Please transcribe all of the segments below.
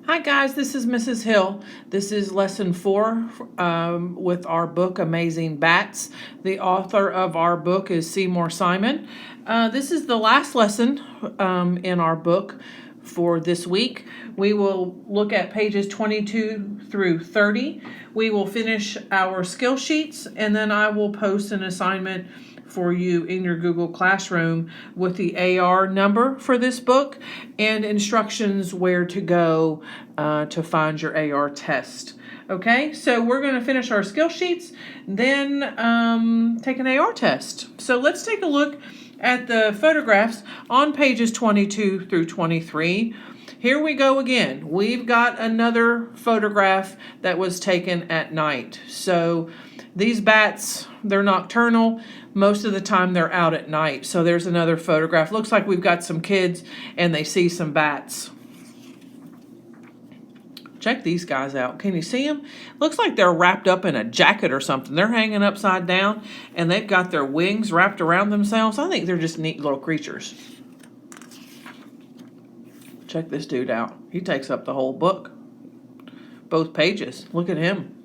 Hi guys, this is Mrs. Hill. This is lesson 4 with our book Amazing Bats. The author of our book is Seymour Simon. This is the last lesson in our book for this week. We will look at pages 22 through 30. We will finish our skill sheets and then I will post an assignment for you in your Google Classroom with the AR number for this book and instructions where to go to find your AR test. Okay, so we're going to finish our skill sheets, then take an AR test. So let's take a look at the photographs on pages 22 through 23. Here we go again. We've got another photograph that was taken at night. So these bats, they're nocturnal. Most of the time they're out at night. So there's another photograph. Looks like we've got some kids and they see some bats. Check these guys out. Can you see them? Looks like they're wrapped up in a jacket or something. They're hanging upside down and they've got their wings wrapped around themselves. I think they're just neat little creatures. Check this dude out. He takes up the whole book. Both pages. Look at him.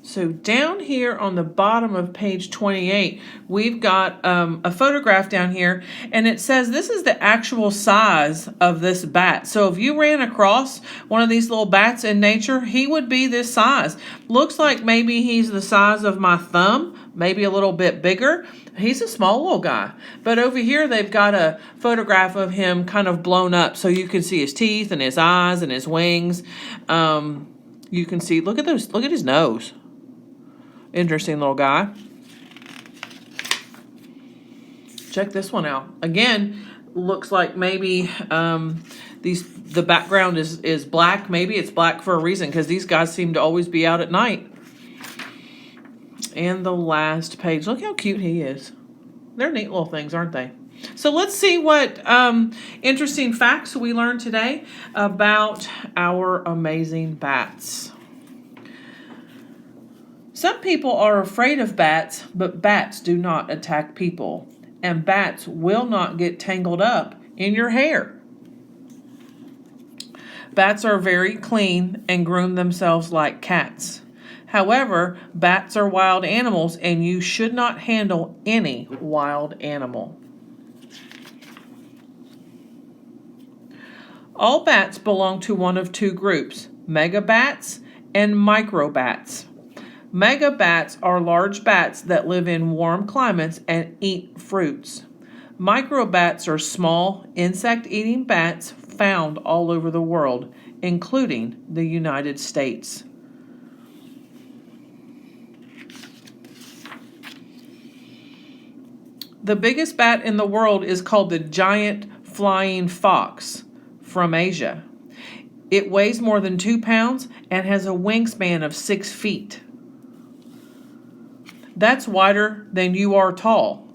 So down here on the bottom of page 28, we've got a photograph down here, and it says this is the actual size of this bat. So if you ran across one of these little bats in nature, he would be this size. Looks like maybe he's the size of my thumb, maybe a little bit bigger. He's a small little guy. But over here, they've got a photograph of him kind of blown up, so you can see his teeth and his eyes and his wings. You can see, look at those, look at his nose. Interesting little guy. Check this one out. Again, looks like maybe the background is black. Maybe it's black for a reason because these guys seem to always be out at night. And the last page. Look how cute he is. They're neat little things, aren't they? So let's see what interesting facts we learned today about our amazing bats. Some people are afraid of bats, but bats do not attack people, and bats will not get tangled up in your hair. Bats are very clean and groom themselves like cats. However, bats are wild animals, and you should not handle any wild animal. All bats belong to one of two groups, megabats and microbats. Megabats are large bats that live in warm climates and eat fruits. Microbats are small, insect-eating bats found all over the world, including the United States. The biggest bat in the world is called the giant flying fox from Asia. It weighs more than 2 pounds and has a wingspan of 6 feet. That's wider than you are tall.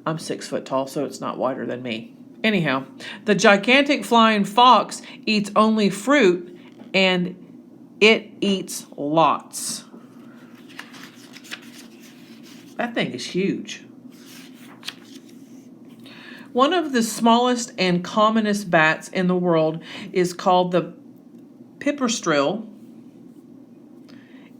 I'm 6 foot tall, so it's not wider than me. Anyhow, the gigantic flying fox eats only fruit, and it eats lots. That thing is huge. One of the smallest and commonest bats in the world is called the pipistrelle.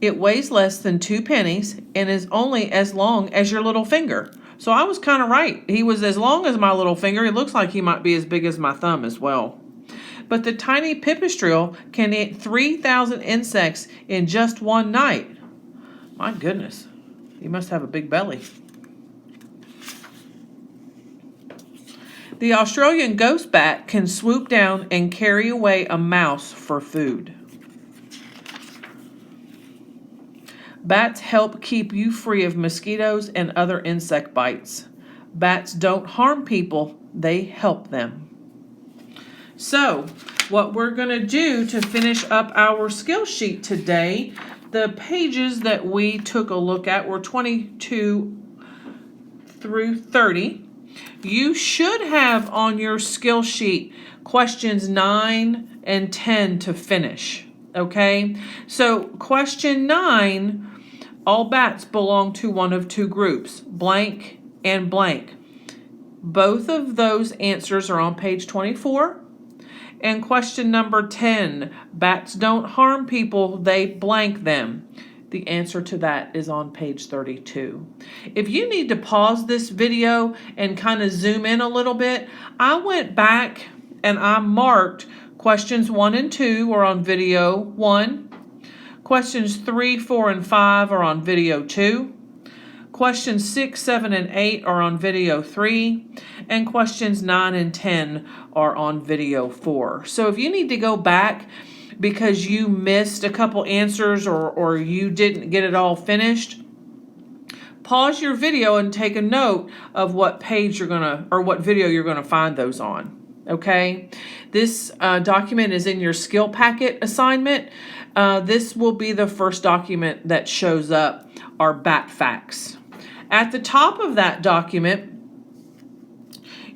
It weighs less than 2 pennies and is only as long as your little finger. So I was kind of right. He was as long as my little finger. It looks like he might be as big as my thumb as well. But the tiny pipistrelle can eat 3,000 insects in just one night. My goodness, he must have a big belly. The Australian ghost bat can swoop down and carry away a mouse for food. Bats help keep you free of mosquitoes and other insect bites. Bats don't harm people, they help them. So, what we're going to do to finish up our skill sheet today, the pages that we took a look at were 22 through 30. You should have on your skill sheet questions 9 and 10 to finish. Okay? So, question 9, all bats belong to one of two groups, blank and blank. Both of those answers are on page 24. And question number 10, bats don't harm people, they blank them. The answer to that is on page 32. If you need to pause this video and kind of zoom in a little bit, I went back and I marked questions 1 and 2 are on video 1. Questions 3, 4, and 5 are on video 2. Questions 6, 7, and 8 are on video 3, and questions 9 and 10 are on video 4. So if you need to go back because you missed a couple answers or you didn't get it all finished, pause your video and take a note of what page you're gonna or what video you're gonna find those on. Okay, this document is in your skill packet assignment. This will be the first document that shows up, our bat facts. At the top of that document,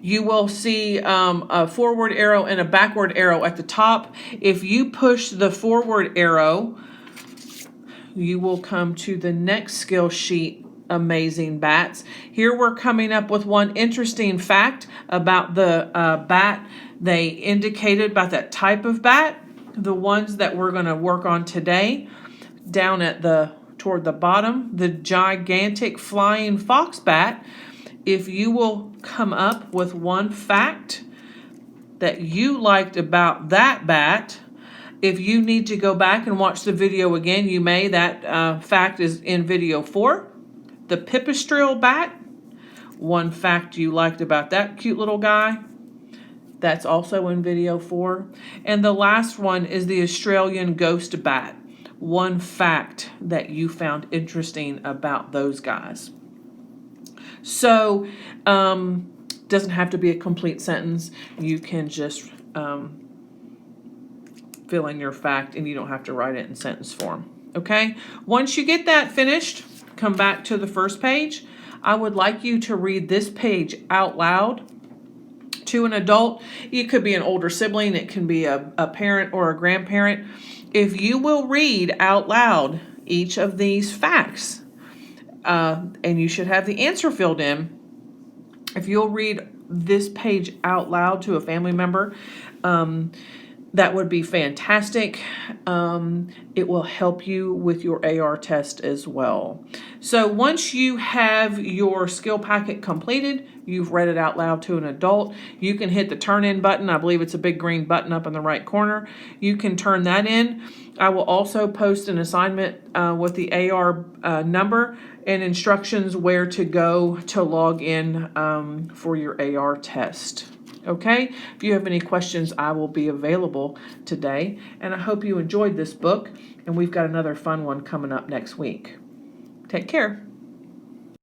you will see a forward arrow and a backward arrow at the top. If you push the forward arrow, you will come to the next skill sheet, Amazing Bats. Here we're coming up with one interesting fact about the bat. They indicated about that type of bat, the ones that we're going to work on today. Down at toward the bottom, the gigantic flying fox bat. If you will come up with one fact that you liked about that bat, if you need to go back and watch the video again, you may. That fact is in video 4. The pipistrelle bat, one fact you liked about that cute little guy, that's also in video 4. And the last one is the Australian ghost bat. One fact that you found interesting about those guys. So, doesn't have to be a complete sentence. You can just fill in your fact and you don't have to write it in sentence form. Okay? Once you get that finished, come back to the first page. I would like you to read this page out loud to an adult. It could be an older sibling. It can be a parent or a grandparent. If you will read out loud each of these facts, and you should have the answer filled in. If you'll read this page out loud to a family member, that would be fantastic. It will help you with your AR test as well. So once you have your skill packet completed, you've read it out loud to an adult, you can hit the turn in button. I believe it's a big green button up in the right corner. You can turn that in. I will also post an assignment with the AR number and instructions where to go to log in for your AR test. Okay, if you have any questions, I will be available today. And I hope you enjoyed this book. And we've got another fun one coming up next week. Take care.